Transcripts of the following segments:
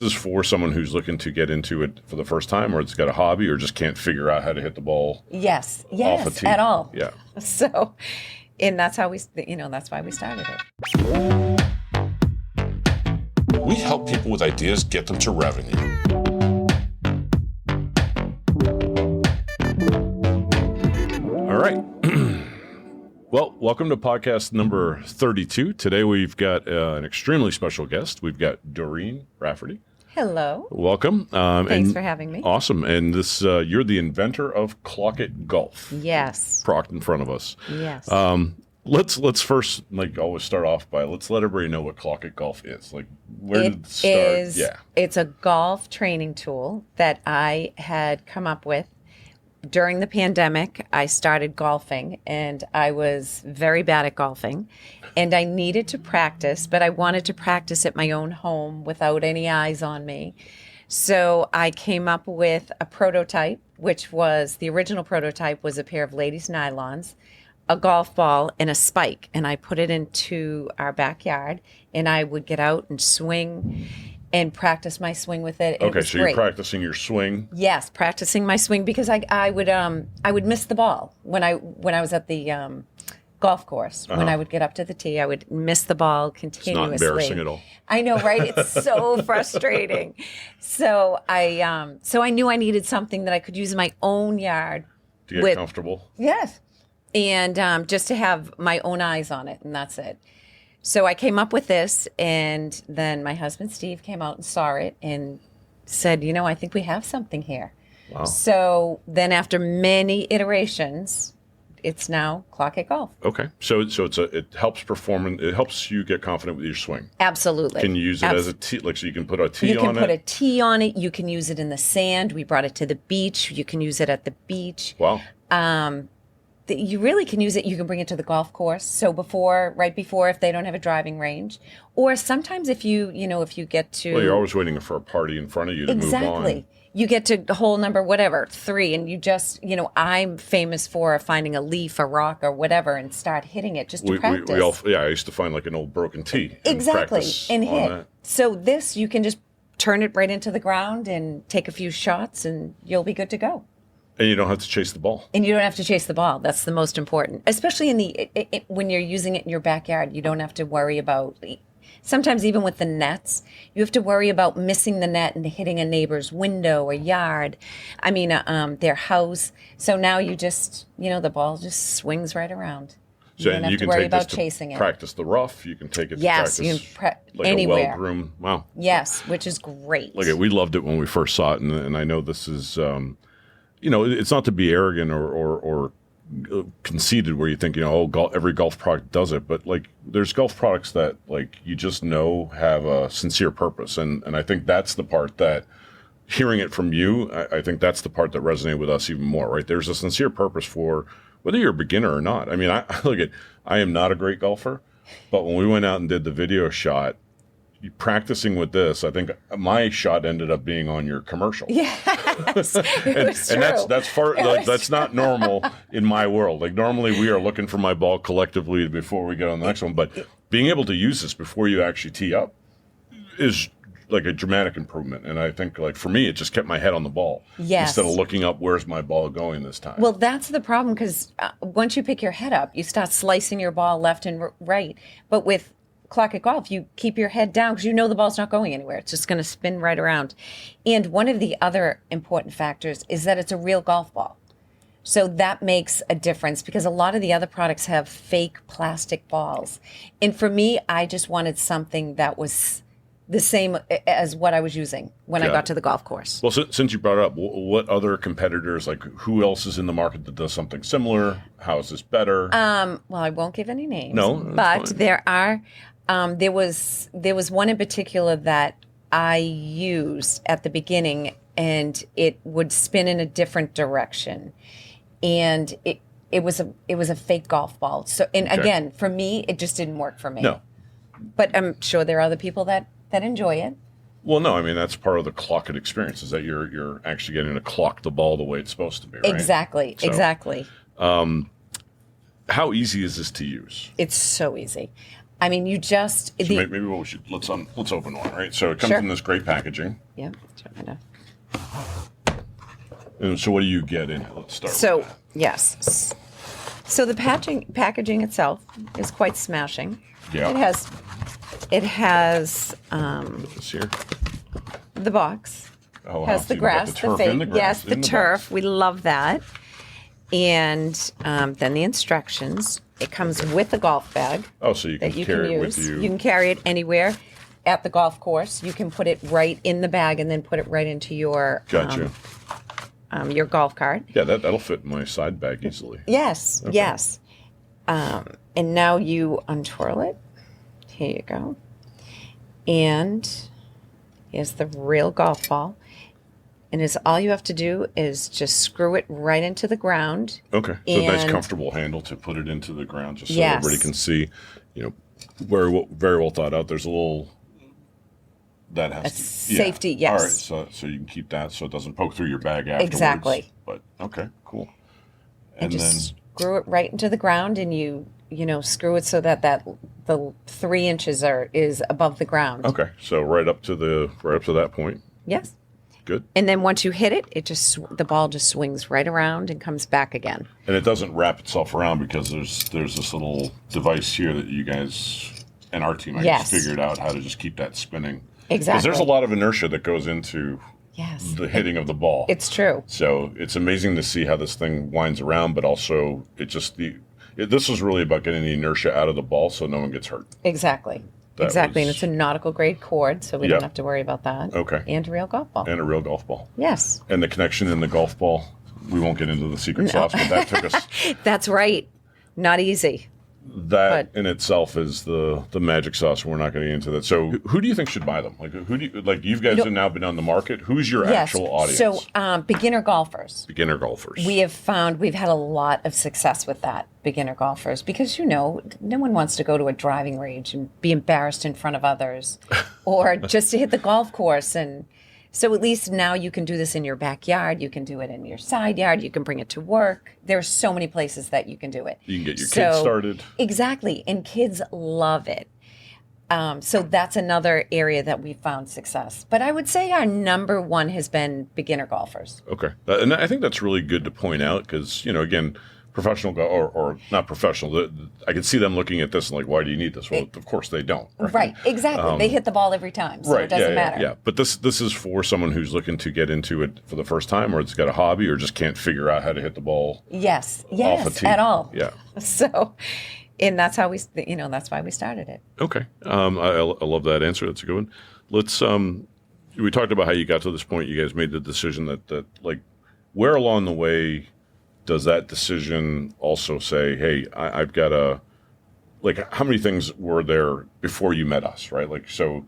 This is for someone who's looking to get into it for the first time, or it's got a hobby, or just can't figure out how to hit the ball. Yes, off a tee. at all. Yeah. So, and that's how that's why we started it. We help people with ideas, get them to revenue. All right. Well, welcome to podcast number 32. Today we've got an extremely special guest. We've got Doreen Raftery. Hello. Welcome. Thanks for having me. Awesome. And this, you're the inventor of KlockITGolf. Yes. Propped in front of us. Yes. Let's first, like, always start off by, let's let everybody know what KlockITGolf is. Like, where did it start? It's a golf training tool that I had come up with. During the pandemic, I started golfing, and I was very bad at golfing, and I needed to practice, but I wanted to practice at my own home without any eyes on me. So I came up with a prototype, which was, the original prototype was a pair of ladies' nylons, a golf ball, and a spike, and I put it into our backyard, and I would get out and swing and practice my swing with it. Okay, so you're practicing your swing. Yes, practicing my swing, because I would miss the ball when I was at the golf course. When I would get up to the tee, I would miss the ball continuously. It's not embarrassing at all. I know, right? It's so frustrating. So I knew I needed something that I could use in my own yard To get comfortable. Yes, and just to have my own eyes on it, and that's it. So I came up with this, and then my husband, Steve, came out and saw it and said, I think we have something here. Wow. So then after many iterations, it's now KlockITGolf. Okay. So it helps it helps you get confident with your swing. Absolutely. Can you use it as a tee? Like, so you can put a tee on it? You can put a tee on it. You can use it in the sand. We brought it to the beach. You can use it at the beach. Wow. You really can use it. You can bring it to the golf course. So right before, if they don't have a driving range, or sometimes if you get to, Well, you're always waiting for a party in front of you to move on. Exactly. You get to hole number, 3, and you just, I'm famous for finding a leaf, a rock, or whatever, and start hitting it just to practice. I used to find like an old broken tee. Exactly. And hit. That. So this, you can just turn it right into the ground and take a few shots, and you'll be good to go. And you don't have to chase the ball. And you don't have to chase the ball. That's the most important. Especially when you're using it in your backyard, you don't have to worry about, sometimes even with the nets, you have to worry about missing the net and hitting a neighbor's window or yard. Their house. So now you just, the ball just swings right around. You don't have to worry about chasing it. Practice the rough. You can take it to practice you can like anywhere. A well-groomed. Wow. Yes, which is great. Look, we loved it when we first saw it, and I know this is, it's not to be arrogant or conceited where you think, every golf product does it, but like there's golf products that like you just know have a sincere purpose, and I think that's the part that, hearing it from you, I think that's the part that resonated with us even more, right? There's a sincere purpose for whether you're a beginner or not. I mean, I am not a great golfer, but when we went out and did the video shot, practicing with this, I think my shot ended up being on your commercial. Yes, and that's not normal in my world. Like, normally we are looking for my ball collectively before we get on the next one, but being able to use this before you actually tee up is like a dramatic improvement. And I think, like, for me, it just kept my head on the ball. Yes. Instead of looking up, where's my ball going this time? Well, that's the problem, because once you pick your head up, you start slicing your ball left and right. But with KlockITGolf, you keep your head down because the ball's not going anywhere. It's just going to spin right around. And one of the other important factors is that it's a real golf ball. So that makes a difference, because a lot of the other products have fake plastic balls. And for me, I just wanted something that was the same as what I was using when I got to the golf course. Well, since you brought it up, what other competitors, like who else is in the market that does something similar? How is this better? Well, I won't give any names. No, but fine. There are. There was one in particular that I used at the beginning, and it would spin in a different direction, and it was a fake golf ball. So, again, for me, it just didn't work for me. No, but I'm sure there are other people that enjoy it. Well, no, I mean, that's part of the KlockIT experience, is that you're actually getting to clock the ball the way it's supposed to be, right? Exactly. So, exactly. How easy is this to use? It's so easy. I mean, you just So maybe what we should let's open one, right? So it comes Sure. in this great packaging. Yep. And so what do you get in it? Let's start. So with that. yes. So the packaging itself is quite smashing. Yeah. It has This here. the box. Oh, Has wow. the So grass, you got the turf in fake. grass, Yes, the in turf. box. We love that. And then the instructions. It comes with a golf bag Oh, so you can that you carry can it use. with you. You can carry it anywhere at the golf course. You can put it right in the bag and then put it right into your Gotcha. Your golf cart. Yeah, that'll fit in my side bag easily. Yes, yes. And now you untwirl it. Here you go. And here's the real golf ball. And all you have to do is just screw it right into the ground. Okay. So a nice And- comfortable handle to put it into the ground just so Yes. everybody can see, very well thought out. There's a little that has to safety, yeah. yes. All right, so you can keep that so it doesn't poke through your bag afterwards. Exactly. But okay, cool. And And just screw it right into the ground, and you screw it so that the 3 inches is above the ground. okay, so right up to that point. Yes. Good. And then once you hit it, the ball just swings right around and comes back again. And it doesn't wrap itself around because there's this little device here that you guys and our team Yes. figured out how to just keep that spinning. Exactly. Because there's a lot of inertia that goes into Yes. the hitting of the ball. It's true. So it's amazing to see how this thing winds around, but also this was really about getting the inertia out of the ball so no one gets hurt. Exactly. That Exactly. And was- it's a nautical grade cord, so we Yeah. don't have to worry about that. Okay. And a real golf ball. And a real golf ball. Yes. And the connection in the golf ball, we won't get into the secret sauce, but that took us. That's right. Not easy. That But- in itself is the magic sauce. We're not going to get into that. So who do you think should buy them? Like you guys have now been on the market. Who's your Yes. actual audience? So beginner golfers. Beginner golfers. We have found we've had a lot of success with that, beginner golfers, because, no one wants to go to a driving range and be embarrassed in front of others or just to hit the golf course. And so at least now you can do this in your backyard. You can do it in your side yard. You can bring it to work. There's so many places that you can do it. You can get your kids started. Exactly. And kids love it. So that's another area that we found success. But I would say our number one has been beginner golfers. Okay. And I think that's really good to point out because, again, professional or not professional, I can see them looking at this and like, why do you need this? Well, of course they don't. Right, exactly. They hit the ball every time, so it doesn't matter. Yeah. But this is for someone who's looking to get into it for the first time or it's got a hobby or just can't figure out how to hit the ball Yes, off a tee. at all. Yeah. So, and that's how that's why we started it. Okay. I love that answer. That's a good one. Let's we talked about how you got to this point. You guys made the decision that like where along the way does that decision also say, hey, I've got how many things were there before you met us, right? Like, so.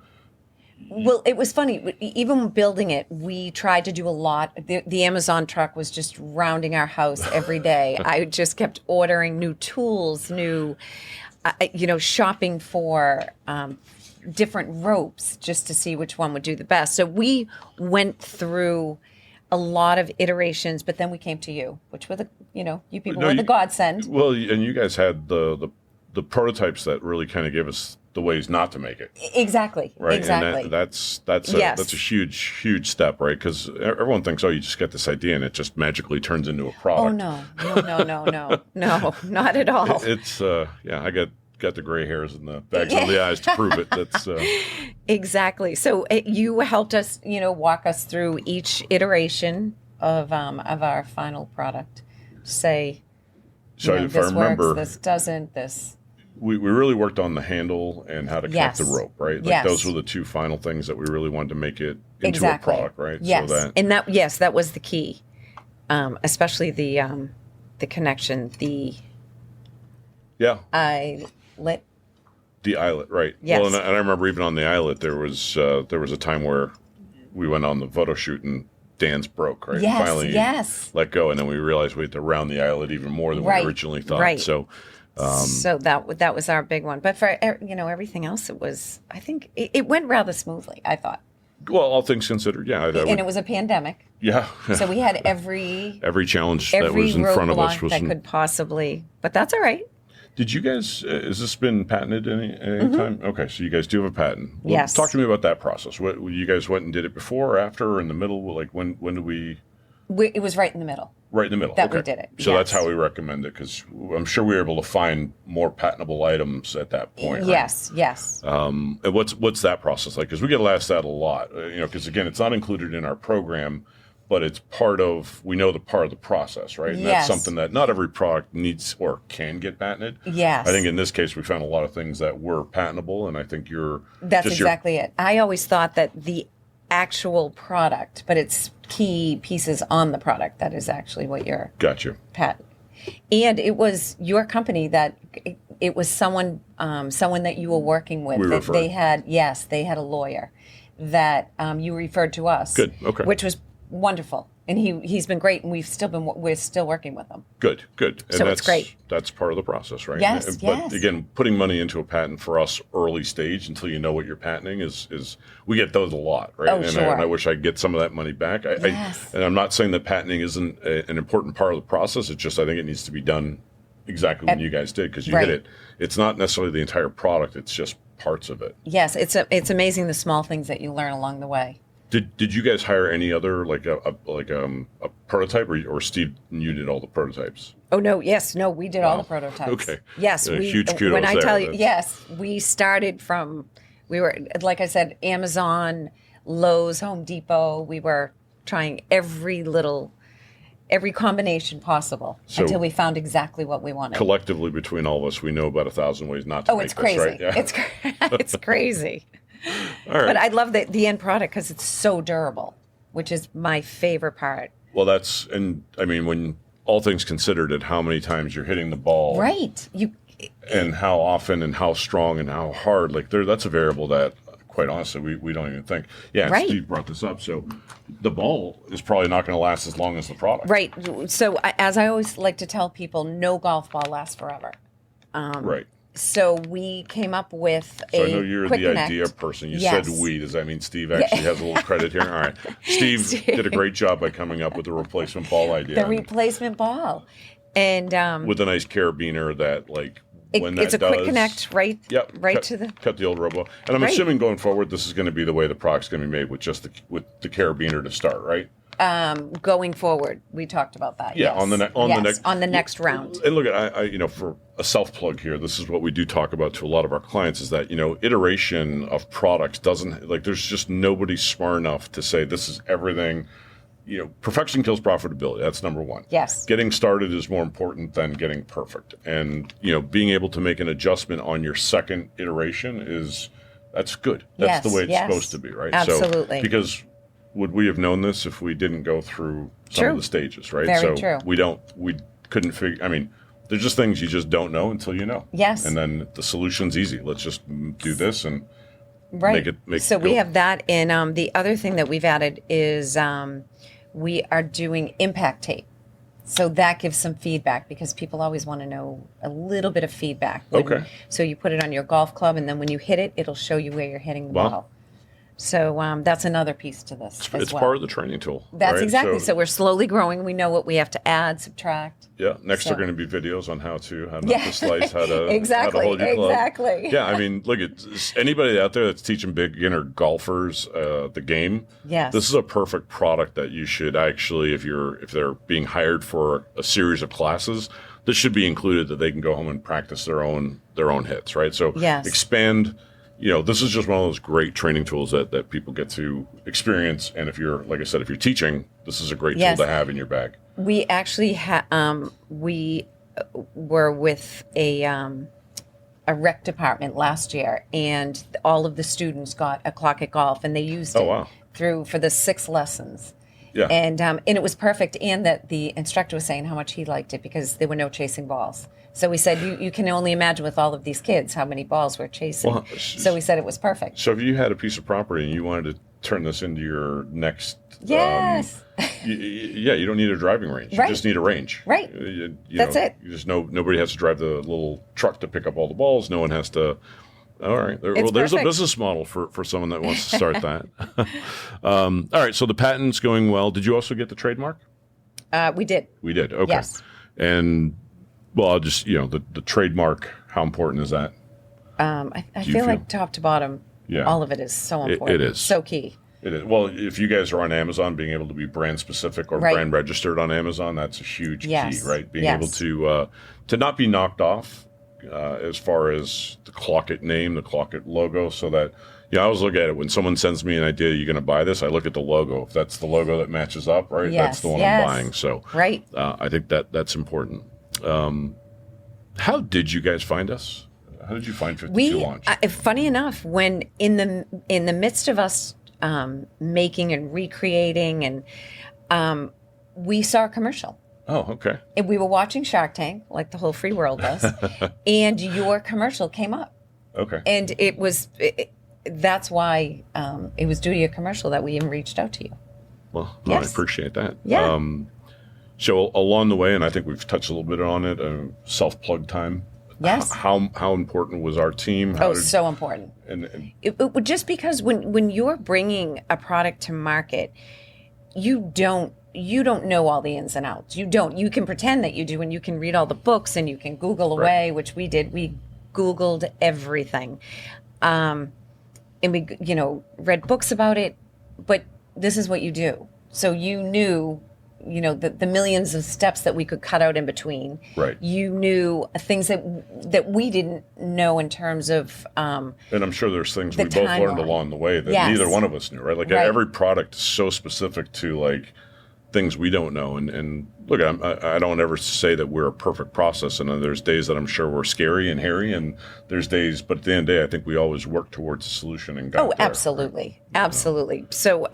Well, it was funny. Even building it, we tried to do a lot. The Amazon truck was just rounding our house every day. I just kept ordering new tools, shopping for different ropes just to see which one would do the best. So we went through a lot of iterations, but then we came to you, which were you people were the godsend. Well, and you guys had the prototypes that really kind of gave us the ways not to make it. Exactly. Right. Exactly. And that's Yes. a huge step, right? Because everyone thinks, you just get this idea and it just magically turns into a product. Oh no, not at all. It's I got the gray hairs and the bags under the eyes to prove it. That's Exactly. So you helped us, walk us through each iteration of our final product. Say, so if I this remember, works, this doesn't, this. we really worked on the handle and how to connect the Yes. rope, right? Like Yes. those were the two final things that we really wanted to make it into Exactly. a product, right? Yes, So and that was the key, especially the connection, the eyelet. the eyelet, right? Yes. Well, and I remember even on the eyelet, there was a time where we went on the photo shoot and Dan's broke, right? Yes, Finally yes. let go, and then we realized we had to round the eyelet even more than Right, we originally thought. right. So, So that was our big one. But for everything else, it was. I think it went rather smoothly. I thought, well, all things considered, yeah. and it was a pandemic, yeah. so we had every Every challenge that was in front of us roadblock was that could possibly. But that's all right. Did you guys, has this been patented any time? Okay, so you guys do have a patent. Well, Yes. Talk to me about that process. What, you guys went and did it before or after or in the middle? Like when did we? It was right in the middle. Right in the middle. That okay. we did it, So yes. that's how we recommend it because I'm sure we were able to find more patentable items at that point. Right? Yes, yes. And what's that process like? Because we get asked that a lot. Because again, it's not included in our program, but it's part of the process, right? And Yes. that's something that not every product needs or can get patented. Yes. I think in this case, we found a lot of things that were patentable, and I think That's exactly it. I always thought that the actual product, but it's key pieces on the product that is actually what you're Got you. patent. And it was your company that it was someone that you were working with. We that referred. they had a lawyer that you referred to us. Good, okay. Which was wonderful, and he's been great, and we're still working with him. Good. And So it's great. That's part of the process, right? Yes, But yes. again, putting money into a patent for us early stage until you know what you're patenting is we get those a lot, right? Oh, and sure. I wish I could get some of that money back. Yes. And I'm not saying that patenting isn't an important part of the process. It's just I think it needs to be done exactly when you guys did because you Right. hit it. It's not necessarily the entire product. It's just parts of it. Yes, it's amazing the small things that you learn along the way. Did you guys hire any other like a prototype or Steve? You did all the prototypes. Oh no! Yes, no. We did all the prototypes. Okay. Yes, Yeah, we. huge kudos when I there. tell you, That's- yes, we started from. We were like I said, Amazon, Lowe's, Home Depot. We were trying every combination possible So- until we found exactly what we wanted. Collectively, between all of us, we know about 1,000 ways not to Oh, make it's this, crazy! right? Yeah. It's crazy. All right. But I love the end product because it's so durable, which is my favorite part. Well, when all things considered, at how many times you're hitting the ball, Right? and how often and how strong and how hard, that's a variable that, quite honestly, we don't even think. Yeah, and Right. Steve brought this up. So the ball is probably not going to last as long as the product. Right. So as I always like to tell people, no golf ball lasts forever. Right. So we came up with So a I know you're quick the connect. idea person. You Yes. said we. Does that mean Steve actually has a little credit here? All right. Steve did a great job by coming up with the replacement ball idea. The replacement ball. And with a nice carabiner that when that it's a does, quick connect, right? Yep. Right cut, to the. cut the old robo. And I'm Right. assuming going forward, this is going to be the way the product's going to be made with just the carabiner to start, right? Going forward, we talked about that. Yeah, yes. on the next round. And look, I for a self plug here, this is what we do talk about to a lot of our clients is that iteration of products doesn't there's just nobody smart enough to say this is everything. Perfection kills profitability. That's number one. Yes. Getting started is more important than getting perfect. And, being able to make an adjustment on your second iteration that's good. That's Yes, the way it's yes. supposed to be, right? Absolutely. So, because would we have known this if we didn't go through some True. of the stages, right? Very so true. we couldn't figure, there's just things you just don't know until you know. Yes. And then the solution's easy. Let's just do this and Right. make so it we go. have that. And the other thing that we've added is we are doing impact tape. So that gives some feedback because people always want to know a little bit of feedback. Okay. So you put it on your golf club, and then when you hit it, it'll show you where you're hitting the Wow. ball. So that's another piece to this as It's well. part of the training tool. That's right? exactly. So we're slowly growing. We know what we have to add, subtract. Yeah, next So- are going to be videos on how not Yeah. to slice, how to Exactly, how to hold your club. exactly. Yeah, look at anybody out there that's teaching beginner golfers the game. Yes. This is a perfect product that you should actually, if they're being hired for a series of classes, this should be included that they can go home and practice their own hits, right? So Yes. expand. This is just one of those great training tools that people get to experience. And if you're, like I said, if you're teaching, this is a great Yes. tool to have in your bag. We actually we were with a rec department last year, and all of the students got a KlockITGolf, and they used Oh, it wow. for the 6 lessons. Yeah. And it was perfect, and that the instructor was saying how much he liked it because there were no chasing balls. So we said, you can only imagine with all of these kids how many balls we're chasing. Well, so we said it was perfect. So if you had a piece of property and you wanted to turn this into your next, Yes. you don't need a driving range. Right. You just need a range. Right. That's it. You just nobody has to drive the little truck to pick up all the balls. No one has to. All right. There's perfect. a business model for someone that wants to start that. All right. So the patent's going well. Did you also get the trademark? We did. We did. Okay. Yes. And Well, I'll just, the trademark, how important is that? I Do you feel feel- like top to bottom, Yeah. all of it is so important. it is. So key. It is. Well, if you guys are on Amazon, being able to be brand specific or Right. brand registered on Amazon, that's a huge Yes. key, right? Being Yes. able to not be knocked off as far as the KlockIT name, the KlockIT logo, so that, I always look at it when someone sends me an idea, you're going to buy this, I look at the logo. If that's the logo that matches up, right, that's Yes, the one yes. I'm buying. So Right. I think that's important. How did you guys find us? How did you find 52 Launch? Funny enough, when in the midst of us making and recreating, and we saw a commercial. Oh, okay. And we were watching Shark Tank, like the whole free world does, and your commercial came up. Okay. And that's why it was due to your commercial that we even reached out to you. Well, no, I Yes. appreciate that. Yeah. So along the way, and I think we've touched a little bit on it, self-plug time. Yes. How important was our team? So important. And Just because when you're bringing a product to market, you don't know all the ins and outs. You don't. You can pretend that you do, and you can read all the books, and you can Google away, which we did. We Googled everything, and we read books about it. But this is what you do. So you knew, the millions of steps that we could cut out in between. Right. You knew things that we didn't know in terms of. and I'm sure there's things the we both learned timeline. along the way that Yes. neither one of us knew, right? Like Right. every product is so specific to like things we don't know. And look, I don't ever say that we're a perfect process. And there's days that I'm sure we're scary and hairy, and there's days, but at the end of the day, I think we always work towards a solution and got Oh, there. absolutely. Absolutely. So,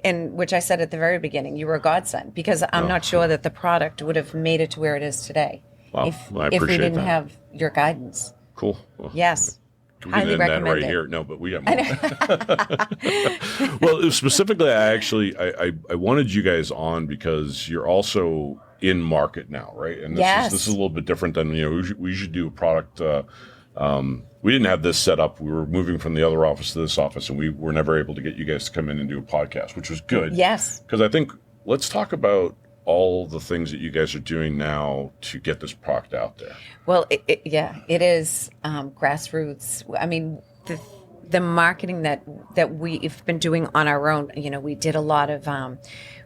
and which I said at the very beginning, you were a godsend, because I'm not sure that the product would have made it to where it is today Wow. if Well, I we appreciate didn't that. have your guidance. Cool. Well, Yes. we Highly can end that recommend right it. here. No, but we got more. Well, specifically, I wanted you guys on because you're also in market now, right? And Yes. this is a little bit different than, we usually do a product. We didn't have this set up. We were moving from the other office to this office, and we were never able to get you guys to come in and do a podcast, which was good. Yes. Because I think, let's talk about all the things that you guys are doing now to get this product out there. Well, it is grassroots. I mean, the marketing that we've been doing on our own. We did a lot of.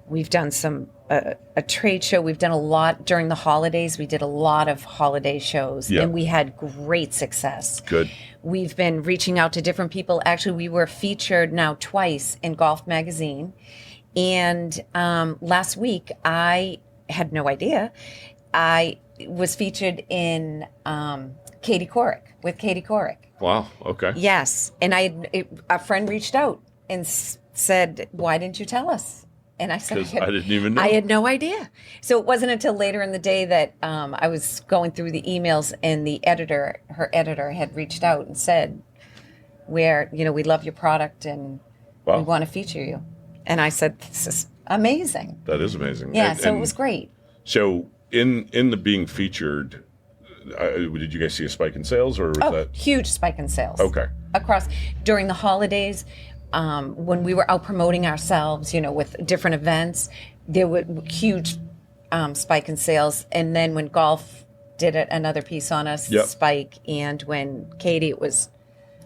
We've done some a trade show. We've done a lot during the holidays. We did a lot of holiday shows, Yeah. and we had great success. Good. We've been reaching out to different people. Actually, we were featured now twice in Golf Magazine. And last week, I had no idea. I was featured in Katie Couric, with Katie Couric. Wow. Okay. Yes. And a friend reached out and said, "Why didn't you tell us?" And I said, 'Cause I didn't even know. I had no idea. So it wasn't until later in the day that I was going through the emails, and her editor had reached out and said, we love your product, and Wow. we want to feature you. And I said, this is amazing. That is amazing. Yeah, And- so it and was great. So in the being featured, did you guys see a spike in sales, or was that Huge spike in sales. okay? Across during the holidays, when we were out promoting ourselves, with different events, there were huge spike in sales. And then when golf did another piece on us, Yep. spike, and when Katie, it was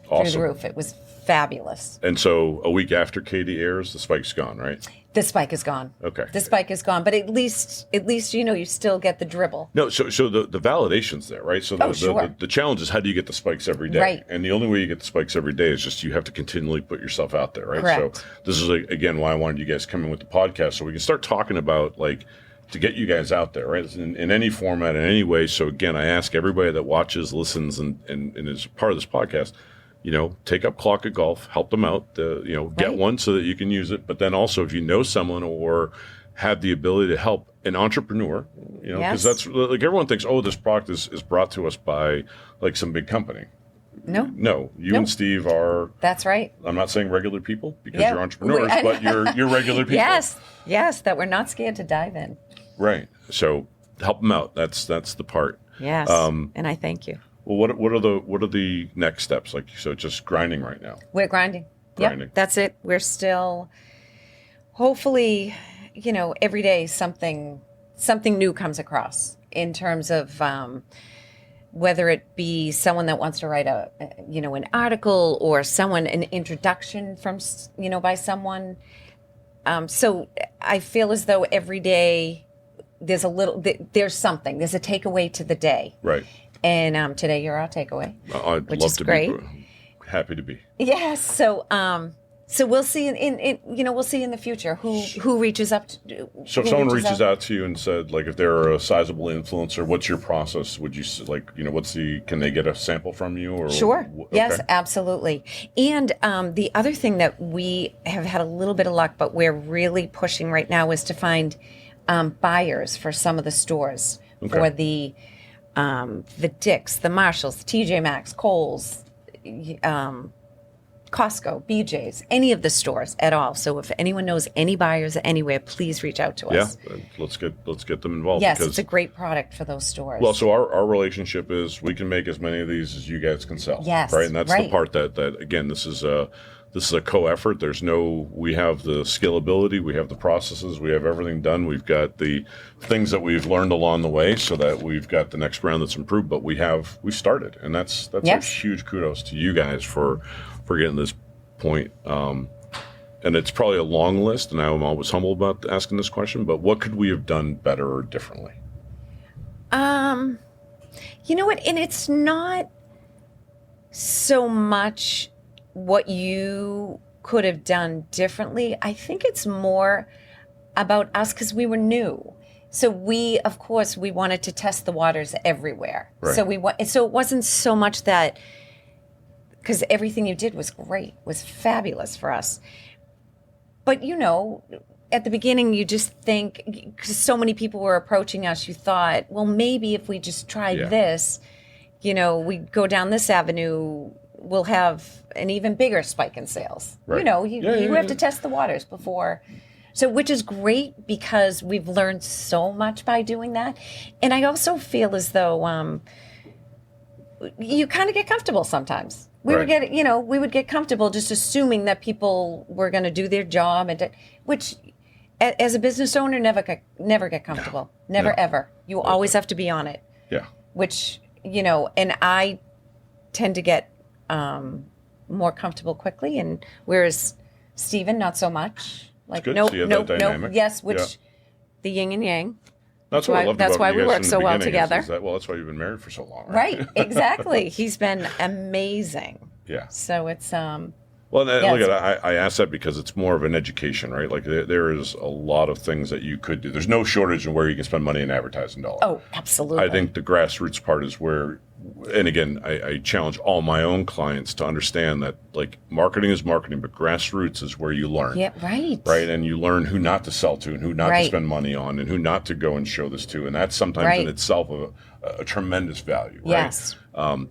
through Awesome. the roof. It was fabulous. And so a week after Katie airs, the spike's gone, right? The spike is gone. Okay. The spike is gone, but at least you still get the dribble. No, so the validation's there, right? So Sure. the challenge is, how do you get the spikes every day? Right. And the only way you get the spikes every day is just you have to continually put yourself out there, right? Correct. So this is again why I wanted you guys to come in with the podcast, so we can start talking about to get you guys out there, right? In any format, in any way. So again, I ask everybody that watches, listens, and is part of this podcast, take up KlockITGolf, help them out, get Right. one so that you can use it. But then also, if you know someone or have the ability to help an entrepreneur, because Yes. that's like everyone thinks, oh, this product is brought to us by like some big company. No, No, you No. and Steve are, that's right. I'm not saying regular people because Yeah. you're entrepreneurs, I know. but you're regular people. Yes, that we're not scared to dive in. Right. So help them out. That's the part. Yes, and I thank you. Well, what are the next steps? So just grinding right now. We're grinding. Grinding. Yep, that's it. We're still, hopefully, every day something new comes across. in terms of whether it be someone that wants to write an article or an introduction from, by someone. So I feel as though every day there's something, there's a takeaway to the day. Right. And today you're our takeaway, I'd which love is to great. be. Happy to be. Yes. So we'll see we'll see in the future who reaches up to. So if someone reaches out to you and said, like, if they're a sizable influencer, what's your process? Would you can they get a sample from you? Or Sure. okay. Yes, absolutely. And the other thing that we have had a little bit of luck, but we're really pushing right now, is to find buyers for some of the stores, for the Dick's, the Marshalls, the TJ Maxx, Kohl's, Costco, BJ's, any of the stores at all. So if anyone knows any buyers anywhere, please reach out to us. Yeah, let's get them involved. Yes, it's a great product for those stores. Well, so our relationship is we can make as many of these as you guys can sell. Yes, right, and that's right. the part that again, this is a co-effort. We have the scalability, we have the processes, we have everything done. We've got the things that we've learned along the way, so that we've got the next round that's improved. But we started, and that's a huge kudos to you guys for getting this point. And it's probably a long list, and I'm always humble about asking this question. But what could we have done better or differently? You know what? And it's not so much what you could have done differently. I think it's more about us because we were new. So of course, we wanted to test the waters everywhere. Right. So it wasn't so much that, because everything you did was great, was fabulous for us. But at the beginning, you just think, because so many people were approaching us, you thought, well, maybe if we just tried this, we go down this avenue, we'll have an even bigger spike in sales. Right. You have to test the waters before. So, which is great because we've learned so much by doing that. And I also feel as though you kind of get comfortable sometimes. We would get comfortable just assuming that people were going to do their job, which as a business owner, never get comfortable. Never, ever. You always have to be on it. Yeah. Which, and I tend to get more comfortable quickly, and whereas Stephen, not so much. Like, good. nope, So you have nope, that nope. dynamic. Yes, the yin and yang. That's what I loved about why you we guys work in the so well beginning together. is that's why you've been married for so long, right? Right, exactly. He's been amazing. Yeah. So it's Well, I ask that because it's more of an education, right? Like there is a lot of things that you could do. There's no shortage in where you can spend money in advertising dollars. Oh, absolutely. I think the grassroots part is where, and again, I challenge all my own clients to understand that, like, marketing is marketing, but grassroots is where you learn. Yeah, right. Right, and you learn who not to sell to and who not to spend money on and who not to go and show this to. And that's sometimes in itself a tremendous value, right? Yes.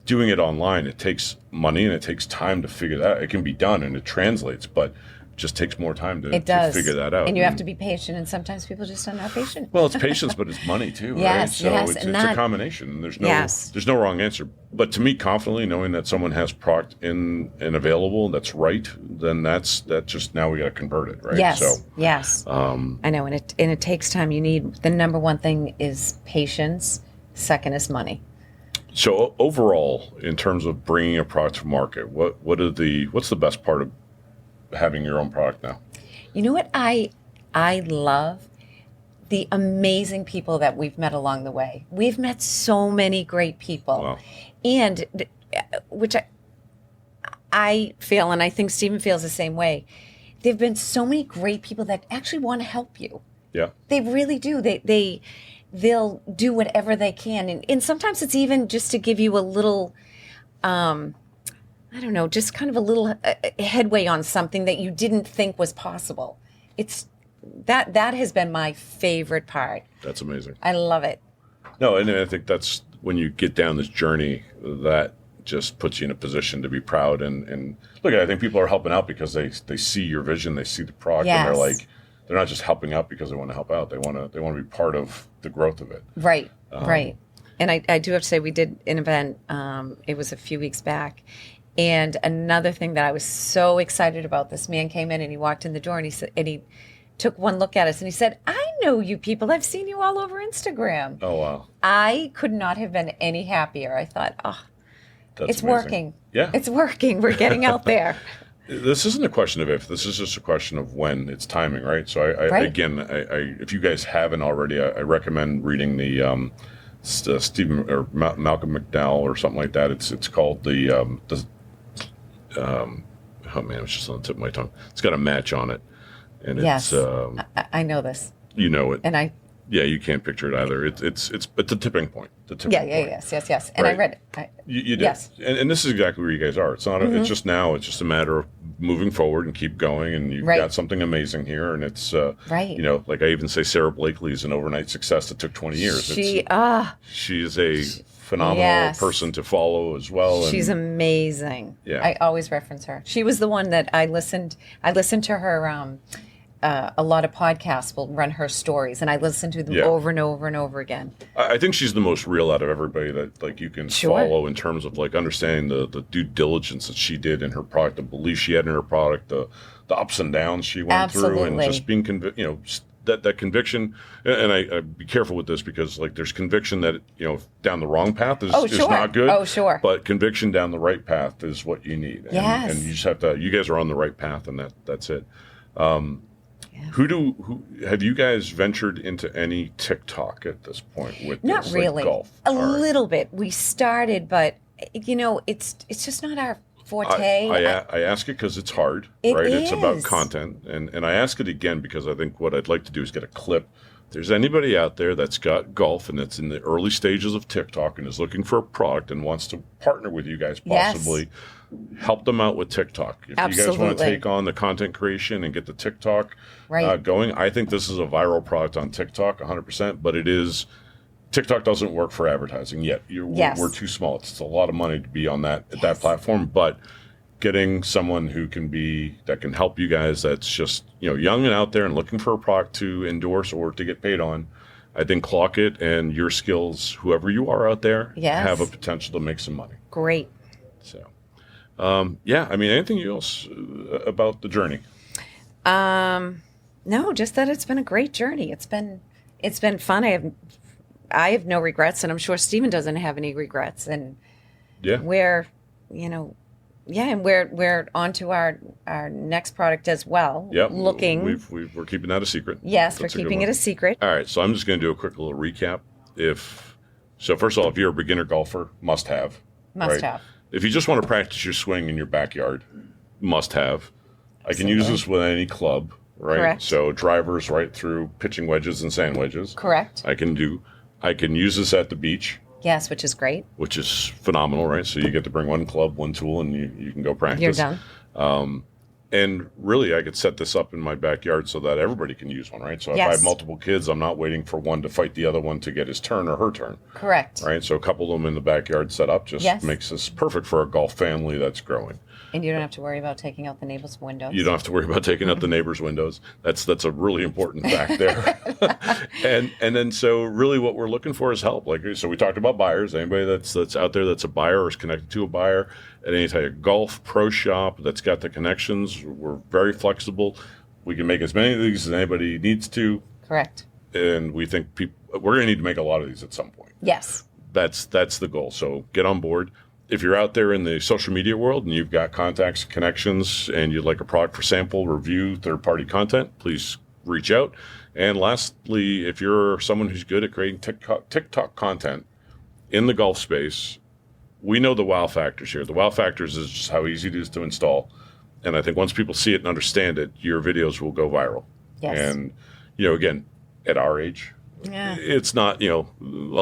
Doing it online, it takes money and it takes time to figure that out. It can be done and it translates, but it just takes more time to figure that out. And you have to be patient, and sometimes people just are not patient. Well, it's patience, but it's money too, yes, right? So yes, it's a combination. There's no wrong answer. But to me, confidently knowing that someone has product in and available that's right, then that's just now we got to convert it, right? Yes, so, yes. I know, and it takes time. You need, the number one thing is patience. Second is money. So overall, in terms of bringing a product to market, what's the best part of having your own product now? You know what I love? The amazing people that we've met along the way. We've met so many great people. Wow. And which I feel, and I think Stephen feels the same way. There've been so many great people that actually want to help you. Yeah. They really do. They'll do whatever they can. And sometimes it's even just to give you a little, I don't know, just kind of a little headway on something that you didn't think was possible. It's that has been my favorite part. That's amazing. I love it. No, and I think that's when you get down this journey, that just puts you in a position to be proud. And look, I think people are helping out because they see your vision, they see the product, and they're like, they're not just helping out because they want to help out. They want to be part of the growth of it. Right, right. And I do have to say, we did an event. It was a few weeks back. And another thing that I was so excited about, this man came in and he walked in the door and he said, and he took one look at us and he said, "I know you people. I've seen you all over Instagram. Oh, wow. I could not have been any happier. I thought, oh, That's it's amazing. working. Yeah. It's working. We're getting out there. This isn't a question of if. This is just a question of when. It's timing, right? So, Right. Again, if you guys haven't already, I recommend reading the Stephen or Malcolm McDowell or something like that. It's called oh man, it's just on the tip of my tongue. It's got a match on it, and Yes. it's I know this. you know it. And Yeah, you can't picture it either. It's the tipping point. The tipping yeah, point. yes. And I Right. read it. You did. Yes. And this is exactly where you guys are. It's not. It's just now. It's just a matter of moving forward and keep going. And you've Right. got something amazing here. And it's Right. You know, like I even say, Sarah Blakely is an overnight success that took 20 years. She She is a phenomenal Yes. person to follow as well. And she's amazing. Yeah. I always reference her. She was the one that I listened to her a lot of podcasts will run her stories, and I listen to them Yeah. over and over and over again. I think she's the most real out of everybody that like you can Sure. follow in terms of like understanding the due diligence that she did in her product, the belief she had in her product, the ups and downs she went through, and Absolutely. just being that conviction. And I be careful with this because like there's conviction that down the wrong path is Sure. not good. Oh, sure. But conviction down the right path is what you need. Yes. And you just have to. You guys are on the right path, and that's it. Who have you guys ventured into any TikTok at this point with Not this, like, really. golf? A All right. little bit. We started, but it's just not our forte. I ask it because it's hard, It right? It's about is. content, and I ask it again because I think what I'd like to do is get a clip. If there's anybody out there that's got golf and that's in the early stages of TikTok and is looking for a product and wants to partner with you guys, Yes. possibly help them out with TikTok. If you guys want Absolutely. to take on the content creation and get the TikTok Right. going, I think this is a viral product on TikTok, 100%. But it is. TikTok doesn't work for advertising yet. Yes. We're too small. It's a lot of money to be on that platform, but getting someone that can help you guys that's just young and out there and looking for a product to endorse or to get paid on, I think KlockIT and your skills, whoever you are out there, Yes. have a potential to make some money. Great. So, yeah. I mean, anything else about the journey? No, just that it's been a great journey. It's been fun. I have no regrets, and I'm sure Stephen doesn't have any regrets. And Yeah. we're on to our next product as well. Yep. Looking. We're keeping that a secret. Yes, That's we're a good keeping one. it a secret. All right, so I'm just going to do a quick little recap. So first of all, if you're a beginner golfer, must have. Must have. If you just want to practice your swing in your backyard, must have. I can use this with any club, right? Correct. So drivers right through pitching wedges and sand wedges. Correct. I can use this at the beach, Yes, which is great. which is phenomenal, right? So you get to bring one club, one tool, and you can go practice. You're done. And really, I could set this up in my backyard so that everybody can use one, right? So if I Yes. have multiple kids, I'm not waiting for one to fight the other one to get his turn or her turn, Correct. right? So a couple of them in the backyard set up just Yes. makes this perfect for a golf family that's growing. And you don't have to worry about taking out the neighbor's windows. You don't have to worry about taking out the neighbor's windows. That's a really important fact there. and then so really what we're looking for is help. Like so we talked about buyers. Anybody that's out there that's a buyer or is connected to a buyer at any type of golf pro shop that's got the connections. We're very flexible. We can make as many of these as anybody needs to, Correct. and we think we're going to need to make a lot of these at some point. Yes. That's the goal. So get on board. If you're out there in the social media world and you've got contacts, connections, and you'd like a product for sample, review, third-party content, please reach out. And lastly, if you're someone who's good at creating TikTok content in the golf space, we know the wow factors here. The wow factors is just how easy it is to install. And I think once people see it and understand it, your videos will go viral. Yes. And, again, at our age, Yeah. it's not, I'll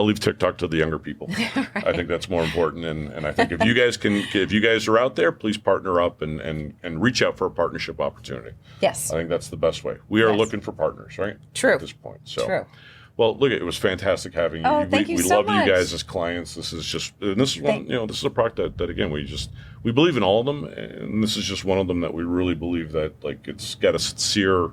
leave TikTok to the younger people. I think that's more important. And I think if you guys are out there, please partner up and reach out for a partnership opportunity. Yes. I think that's the best way. We are Yes. looking for partners, right? True. At this point. So, True. well, look, it was fantastic having you. Oh, thank you we so love much. you guys as clients. This is just, and this is one, this is a product that again, we believe in all of them. And this is just one of them that we really believe that like it's got a sincere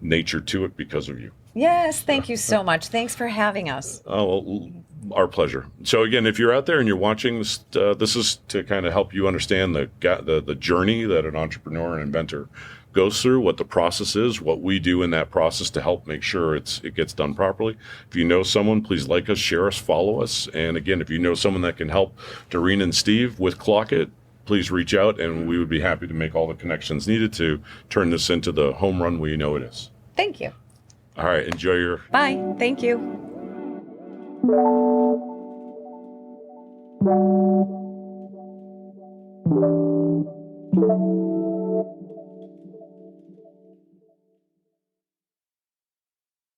nature to it because of you. Yes. Thank you so much. Thanks for having us. Oh, well, our pleasure. So again, if you're out there and you're watching this, this is to kind of help you understand the journey that an entrepreneur and inventor goes through, what the process is, what we do in that process to help make sure it gets done properly. If you know someone, please like us, share us, follow us. And again, if you know someone that can help Doreen and Steve with KlockIT, please reach out, and we would be happy to make all the connections needed to turn this into the home run we know it is. Thank you. All right, enjoy your... Bye. Thank you.